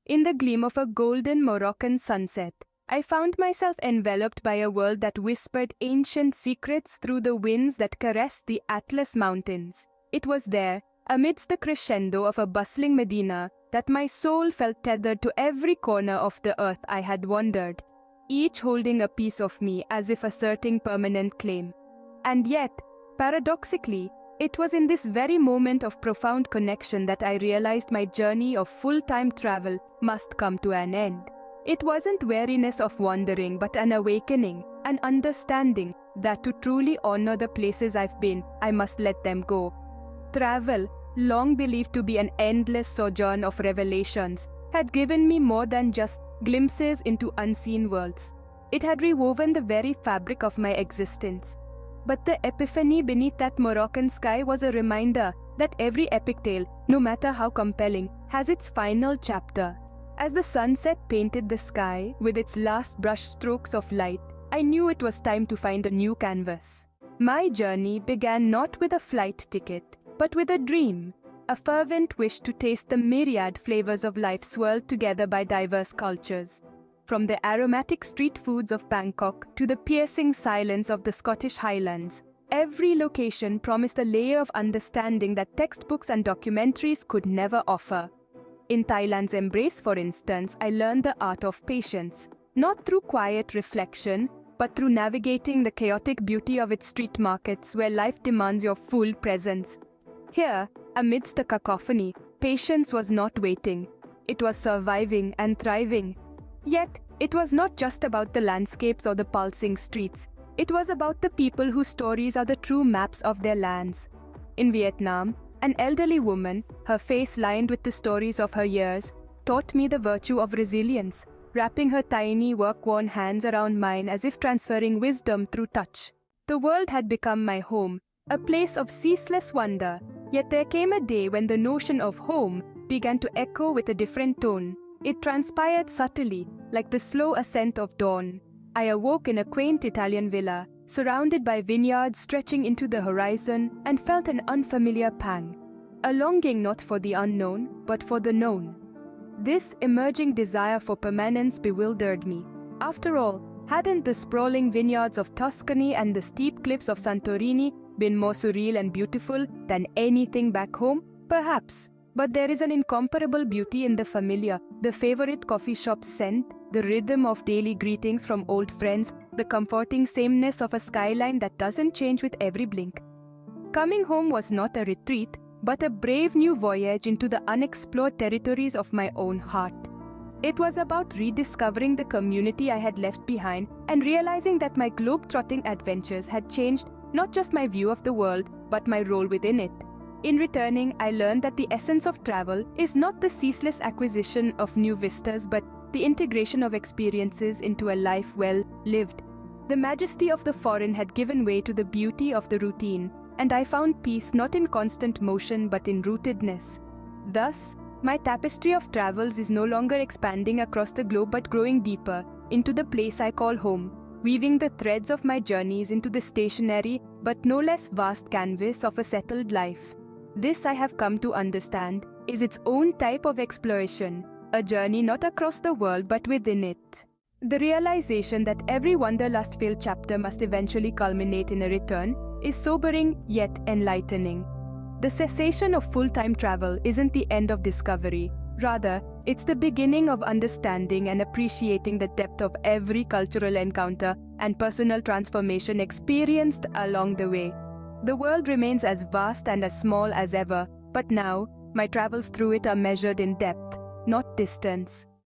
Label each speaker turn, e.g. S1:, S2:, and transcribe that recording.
S1: In the gleam of a golden Moroccan sunset, I found myself enveloped by a world that whispered ancient secrets through the winds that caressed the Atlas Mountains. It was there, amidst the crescendo of a bustling Medina, that my soul felt tethered to every corner of the earth I had wandered, each holding a piece of me as if asserting permanent claim. And yet, paradoxically, it was in this very moment of profound connection that I realized my journey of full-time travel must come to an end. It wasn't weariness of wandering, but an awakening, an understanding that to truly honor the places I've been, I must let them go. Travel, long believed to be an endless sojourn of revelations, had given me more than just glimpses into unseen worlds. It had rewoven the very fabric of my existence. But the epiphany beneath that Moroccan sky was a reminder that every epic tale, no matter how compelling, has its final chapter. As the sunset painted the sky with its last brush strokes of light, I knew it was time to find a new canvas. My journey began not with a flight ticket, but with a dream, a fervent wish to taste the myriad flavors of life swirled together by diverse cultures. From the aromatic street foods of Bangkok to the piercing silence of the Scottish Highlands, every location promised a layer of understanding that textbooks and documentaries could never offer. In Thailand's embrace, for instance, I learned the art of patience, not through quiet reflection, but through navigating the chaotic beauty of its street markets where life demands your full presence. Here, amidst the cacophony, patience was not waiting. It was surviving and thriving. Yet, it was not just about the landscapes or the pulsing streets. It was about the people whose stories are the true maps of their lands. In Vietnam, an elderly woman, her face lined with the stories of her years, taught me the virtue of resilience, wrapping her tiny, work-worn hands around mine as if transferring wisdom through touch. The world had become my home, a place of ceaseless wonder, yet there came a day when the notion of home began to echo with a different tone. It transpired subtly, like the slow ascent of dawn. I awoke in a quaint Italian villa, surrounded by vineyards stretching into the horizon, and felt an unfamiliar pang, a longing not for the unknown, but for the known. This emerging desire for permanence bewildered me. After all, hadn't the sprawling vineyards of Tuscany and the steep cliffs of Santorini been more surreal and beautiful than anything back home? Perhaps. But there is an incomparable beauty in the familiar, the favorite coffee shop's scent, the rhythm of daily greetings from old friends, the comforting sameness of a skyline that doesn't change with every blink. Coming home was not a retreat, but a brave new voyage into the unexplored territories of my own heart. It was about rediscovering the community I had left behind and realizing that my globe-trotting adventures had changed not just my view of the world, but my role within it. In returning, I learned that the essence of travel is not the ceaseless acquisition of new vistas, but the integration of experiences into a life well lived. The majesty of the foreign had given way to the beauty of the routine, and I found peace not in constant motion but in rootedness. Thus, my tapestry of travels is no longer expanding across the globe but growing deeper into the place I call home, weaving the threads of my journeys into the stationary but no less vast canvas of a settled life. This, I have come to understand, is its own type of exploration, a journey not across the world but within it. The realization that every Wanderlust-filled chapter must eventually culminate in a return is sobering yet enlightening. The cessation of full-time travel isn't the end of discovery. Rather, it's the beginning of understanding and appreciating the depth of every cultural encounter and personal transformation experienced along the way. The world remains as vast and as small as ever, but now, my travels through it are measured in depth, not distance.